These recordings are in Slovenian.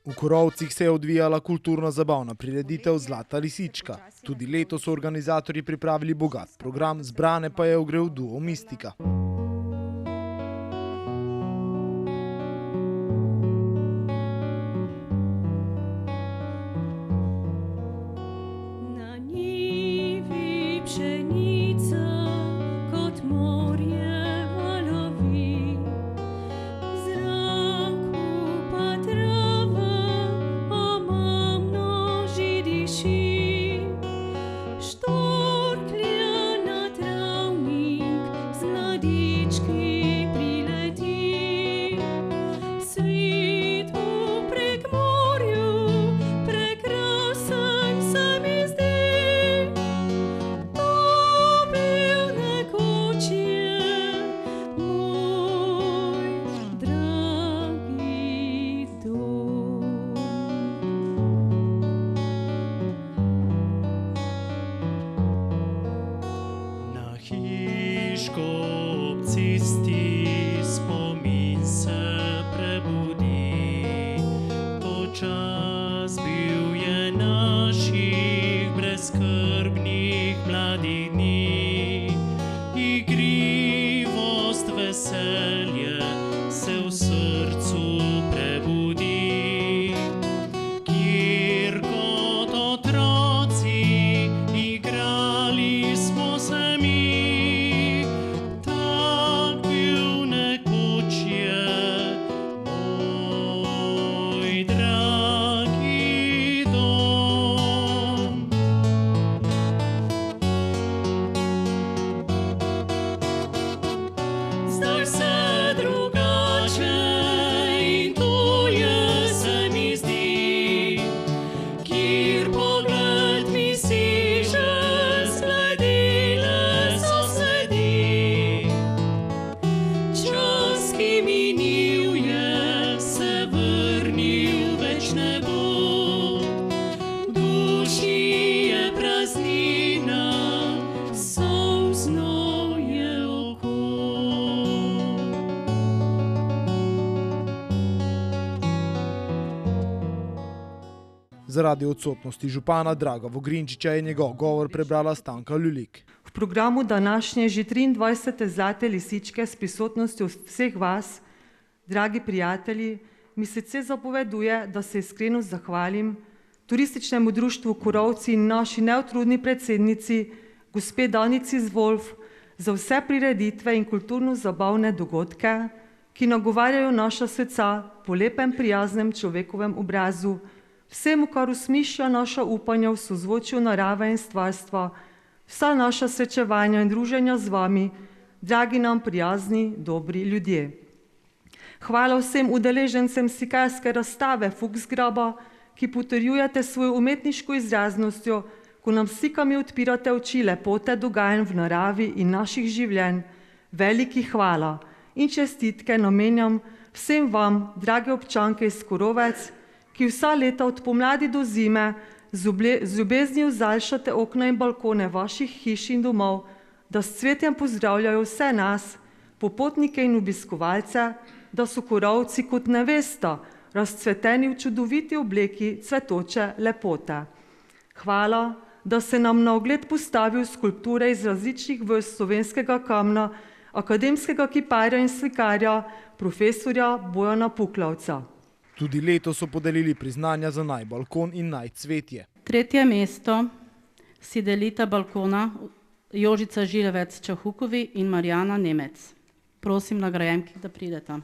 V Korovcih se je odvijala kulturno-zabavna prireditev Zlata lisička. Tudi letos so organizatorji pripravili bogat program, zbrane pa je ogrel duo Mistika. Zaradi odsotnosti župana Draga Vogrinčiča je njegov govor prebrala Stanka Ljulik. V programu današnje že 23. Zlate lisičke s prisotnostjo vseh vas, dragi prijatelji, mi srce zapoveduje, da se iskreno zahvalim Turističnemu društvu Korovci in naši neutrudni predsednici, gospe Danici Zvolf, za vse prireditve in kulturno-zabavne dogodke, ki nagovarjajo naša srca po lepem, prijaznem človekovem obrazu, vsemu, kar usmišlja naša upanja v sozvočju narave in stvarstva, vsa naša srečevanja in druženja z vami, dragi nam prijazni, dobri ljudje. Hvala vsem udeležencem slikarske razstave Fuchsgraba, ki potrjujete svojo umetniško izraznostjo, ko nam slikami odpirate oči lepote dogajanj v naravi in naših življenj. Veliki hvala in čestitke namenjam vsem vam, drage občanke iz Korovec, ki vsa leta od pomladi do zime z ljubeznijo zaljšate okna in balkone vaših hiš in domov, da s cvetjem pozdravljajo vse nas, popotnike in obiskovalce, da so Korovci kot nevesta, razcveteni v čudoviti obleki cvetoče lepote. Hvala, da se nam na ogled postavijo skulpture iz različnih vrst slovenskega kamna, akademskega kiparja in slikarja, profesorja Bojana Puklavca. Tudi letos so podelili priznanja za naj balkon in naj cvetje. 3. mesto si delita balkona Jožica Žilevec Čahukovi in Marjana Nemec. Prosim nagrajenki, da prideta.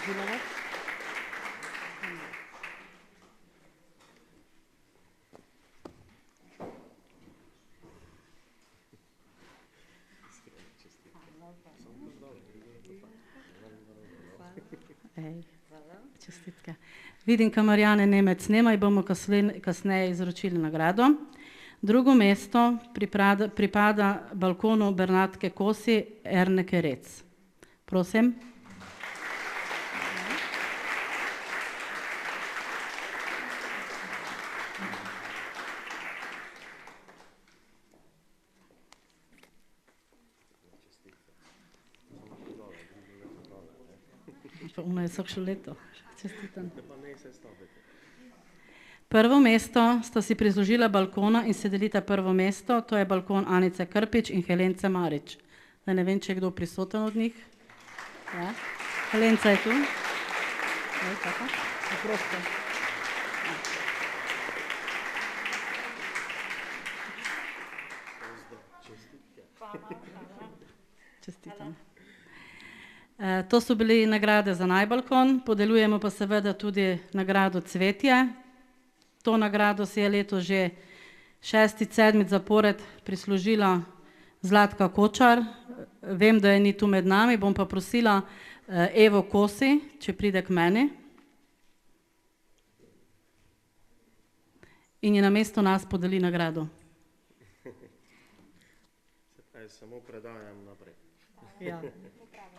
Žilevec. Čestitke. Vidim, ka Marjane Nemec nema in bomo kasneje izročili nagrado. Drugo mesto pripada balkonu Bernatke Kosi Erne Kerec. Prosim. Pa ono je vsakšo leto. Čestitam. Prvo mesto sta si prislužila balkona in se delita prvo mesto, to je balkon Anice Krpič in Helence Marič. Da ne vem, če je kdo prisoten od njih. Ja. Helenca je tu. Je, tako? Prosto. Čestitam. To so bili nagrade za najbalkon, podeljujemo pa seveda tudi nagrado Cvetje. To nagrado si je leto že 6., 7. zapored prislužila Zlatka Kočar. Vem, da je ni tu med nami, bom pa prosila Evo Kosi, če pride k meni. In je namesto nas podeli nagrado. Samo predajam naprej. Ja.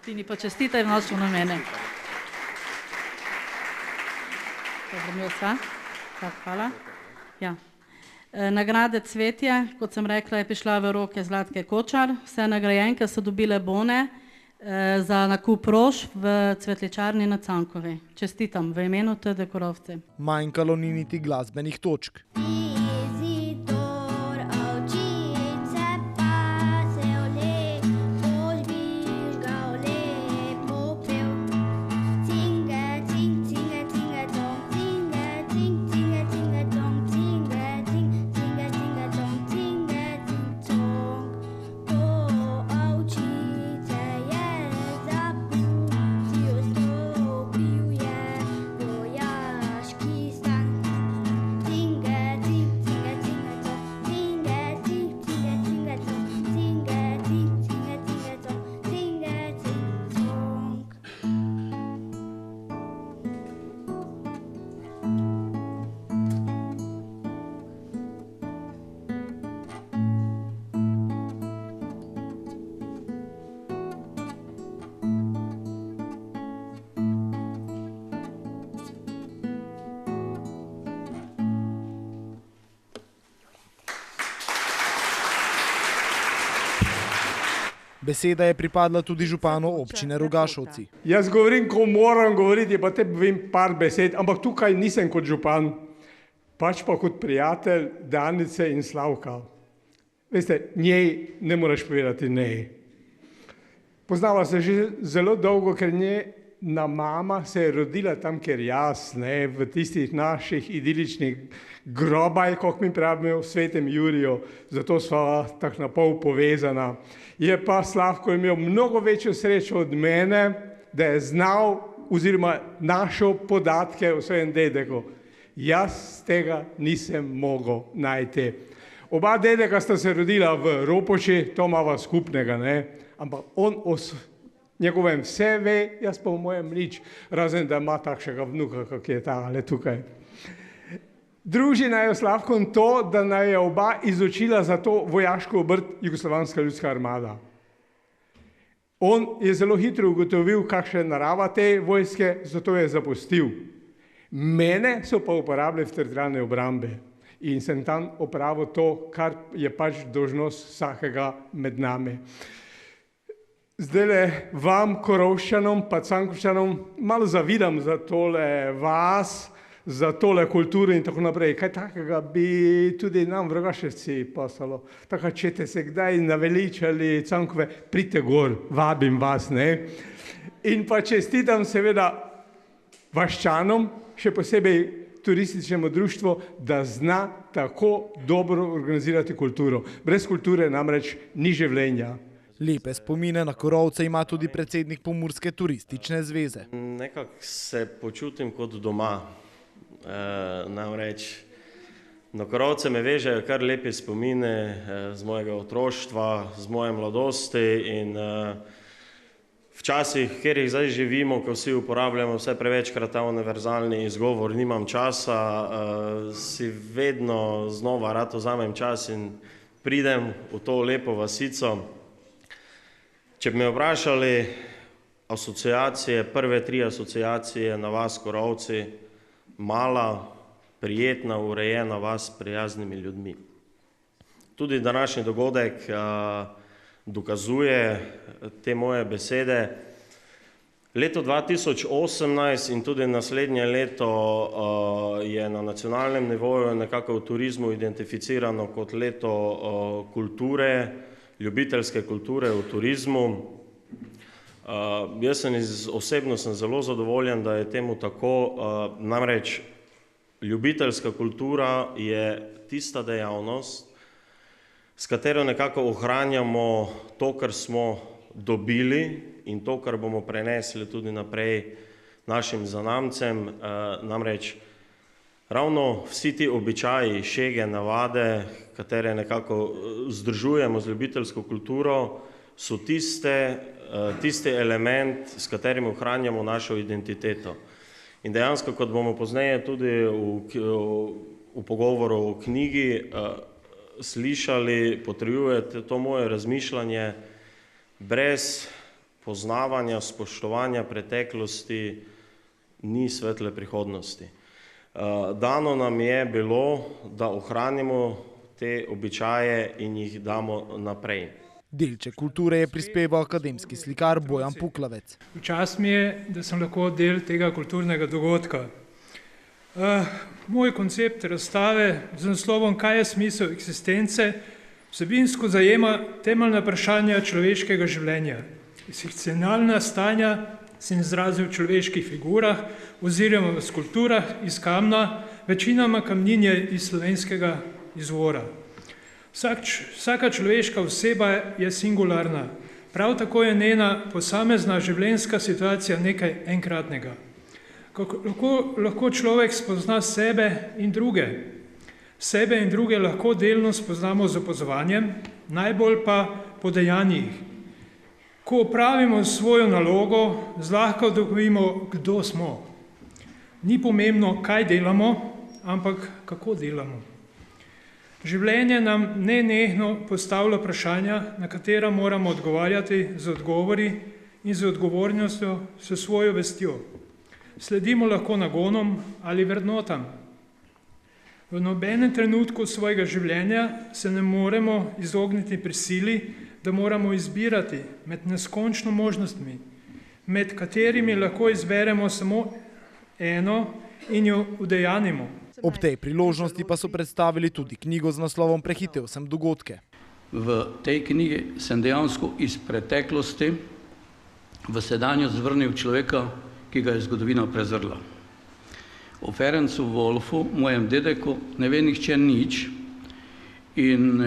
Ti ni pa čestitaj v našo namene. Dobro, mi vsa. Hvala. Ja. Nagrade Cvetje, kot sem rekla, je prišla v roke Zlatke Kočar. Vse nagrajenke so dobile bone za nakup rož v cvetličarni na Cankovi. Čestitam v imenu TD Korovce. Manjkalo ni niti glasbenih točk. Beseda je pripadla tudi županu občine Rogašovci. Jaz govorim, ko moram govoriti, pa te povem par besed, ampak tukaj nisem kot župan, pač pa kot prijatelj Danice in Slavka. Veste, njej ne moreš povedati ne. Poznava se že zelo dolgo, ker njena mama se je rodila tam, ker jaz, ne, v tistih naših idiličnih grobaj, kot mi pravimo, v Svetem Juriju, zato sva tako napol povezana. Je pa Slavko imel mnogo večjo srečo od mene, da je znal oziroma našel podatke o svojem dedeku. Jaz tega nisem mogel najti. Oba dedeka sta se rodila v Ropoči, to imava skupnega, ne? Ampak on o njegovem vse ve, jaz pa o mojem nič, razen da ima takšnega vnuka, kak je tale tukaj. Druži naj Slavkom to, da naj je oba izučila za to vojaško obrt Jugoslovanska ljudska armada. On je zelo hitro ugotovil, kakšna je narava te vojske, zato je zapustil. Mene so pa uporabljali v teritorialne obrambe in sem tam opravil to, kar je pač dolžnost vsakega med nami. Zdajle vam, Korovščanom, pa Cankovščanom, malo zavidam za tole vas, za tole kulturo in tako naprej. Kaj takega bi tudi nam v Rogaševci poslalo. Tako, če te se kdaj naveličali Cankove, pridite gor, vabim vas, ne. In pa čestitam seveda Vaščanom, še posebej turističnemu društvu, da zna tako dobro organizirati kulturo. Brez kulture namreč ni življenja. Lepe spomine na Korovce ima tudi predsednik Pomurske turistične zveze. Nekako se počutim kot doma. Namreč na Korovce me vežejo kar lepe spomine z mojega otroštva, z moje mladosti in včasih, kjer jih zdaj živimo, ko vsi uporabljamo vse prevečkrat ta univerzalni izgovor, nimam časa, si vedno znova rad vzamem čas in pridem v to lepo vasico. Če bi me vprašali asociacije, prve 3 asociacije na vas Korovci, mala, prijetna, urejena vas s prijaznimi ljudmi. Tudi današnji dogodek dokazuje te moje besede. Leto 2018 in tudi naslednje leto je na nacionalnem nivoju nekako v turizmu identificirano kot leto kulture, ljubiteljske kulture v turizmu. Jaz osebno sem zelo zadovoljen, da je temu tako, namreč ljubiteljska kultura je tista dejavnost, s katero nekako ohranjamo to, kar smo dobili in to, kar bomo prenesli tudi naprej našim zanamcem, namreč ravno vsi ti običaji, šege, navade, katere nekako združujemo z ljubiteljsko kulturo, so tisti element, s katerim ohranjamo našo identiteto. In dejansko, kot bomo pozneje tudi v pogovoru o knjigi slišali, potrjuje to moje razmišljanje, brez poznavanja, spoštovanja preteklosti ni svetle prihodnosti. Dano nam je bilo, da ohranimo te običaje in jih damo naprej. Delček kulture je prispeval akademski slikar Bojan Puklavec. V čast mi je, da sem lahko del tega kulturnega dogodka. Moj koncept razstave z naslovom Kaj je smisel eksistence vsebinsko zajema temeljna vprašanja človeškega življenja. Eksistencialna stanja sem izrazil v človeških figurah oziroma v skulpturah iz kamna, večinoma kamninje iz slovenskega izvora. Vsaka človeška oseba je singularna, prav tako je njena posamezna življenjska situacija nekaj enkratnega. Kako lahko človek spozna sebe in druge? Sebe in druge lahko delno spoznamo z opazovanjem, najbolj pa po dejanjih. Ko opravimo svojo nalogo, zlahka ugotovimo, kdo smo. Ni pomembno, kaj delamo, ampak kako delamo. Življenje nam nenehno postavlja vprašanja, na katera moramo odgovarjati z odgovori in z odgovornostjo, s svojo vestjo. Sledimo lahko nagonom ali vrednotam. V nobenem trenutku svojega življenja se ne moremo izogniti prisili, da moramo izbirati med neskončno možnostmi, med katerimi lahko izberemo samo eno in jo udejanimo. Ob tej priložnosti pa so predstavili tudi knjigo z naslovom Prehitel sem dogodke. V tej knjigi sem dejansko iz preteklosti v sedanjost vrnil človeka, ki ga je zgodovina prezrla. O Ferencu Wolfu, mojem dedeku, ne ve nihče nič in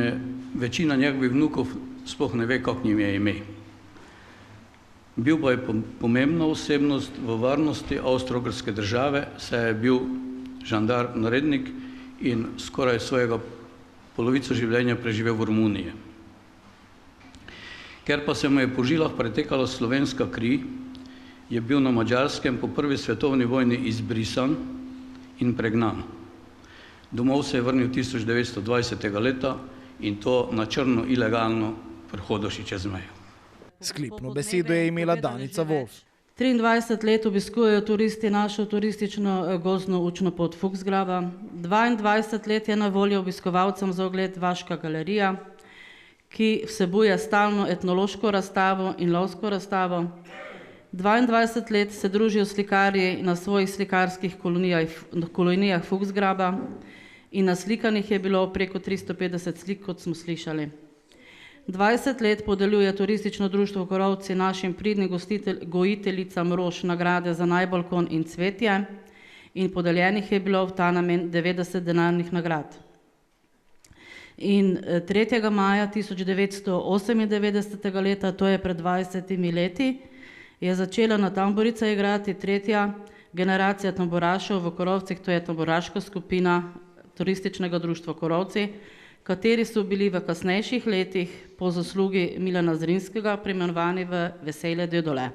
večina njegovih vnukov sploh ne ve, kako njim je ime. Bil pa je pomembna osebnost v varnosti Avstro-Ogrske države, saj je bil žandar narednik in skoraj svojega polovico življenja preživel v Romuniji. Ker pa se mu je po žilah pretekala slovenska kri, je bil na Madžarskem po prvi svetovni vojni izbrisan in pregnan. Domov se je vrnil 1920. leta in to na črno ilegalno prehodoši čez mejo. Sklepno besedo je imela Danica Wolf. 23 let obiskujejo turisti našo turistično gozdno učno pot Fuchsgraba. 22 let je na voljo obiskovalcem za ogled Vaška galerija, ki vsebuje stalno etnološko razstavo in lovsko razstavo. 22 let se družijo slikarji na svojih slikarskih kolonijah Fuchsgraba in naslikanih je bilo preko 350 slik, kot smo slišali. 20 let podeljuje turistično društvo Korovci našim pridnim gojiteljicam rož nagrade za naj balkon in cvetje in podeljenih je bilo v ta namen 90 denarnih nagrad. In 3. maja 1998. leta, to je pred 20 leti, je začela na tamburice igrati tretja generacija tamburašev v Korovcih, to je tamburaška skupina turističnega društva Korovci, kateri so bili v kasnejših letih po zaslugi Milana Zrinskega preimenovani v Vesele dedole.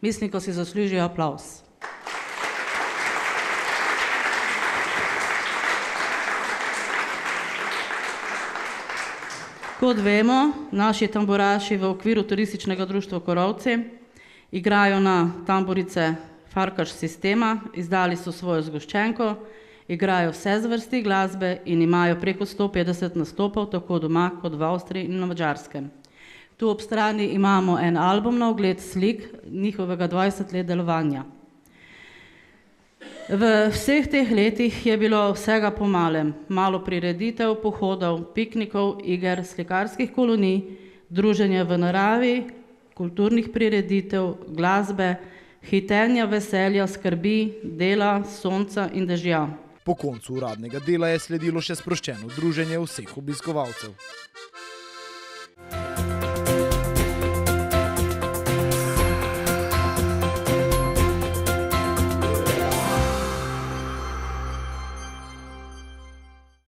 Mislim, ko si zaslužijo aplavz. Kot vemo, naši tamburaši v okviru turističnega društva Korovci igrajo na tamburice Farkaš sistema, izdali so svojo zgoščenko, igrajo vse zvrsti glasbe in imajo preko 150 nastopov, tako doma kot v Avstriji in na Madžarskem. Tu ob strani imamo en album na ogled slik njihovega 20 let delovanja. V vseh teh letih je bilo vsega po malem, malo prireditev, pohodov, piknikov, iger, slikarskih kolonij, druženja v naravi, kulturnih prireditev, glasbe, hitenja, veselja, skrbi, dela, sonca in dežja. Po koncu uradnega dela je sledilo še sproščeno druženje vseh obiskovalcev.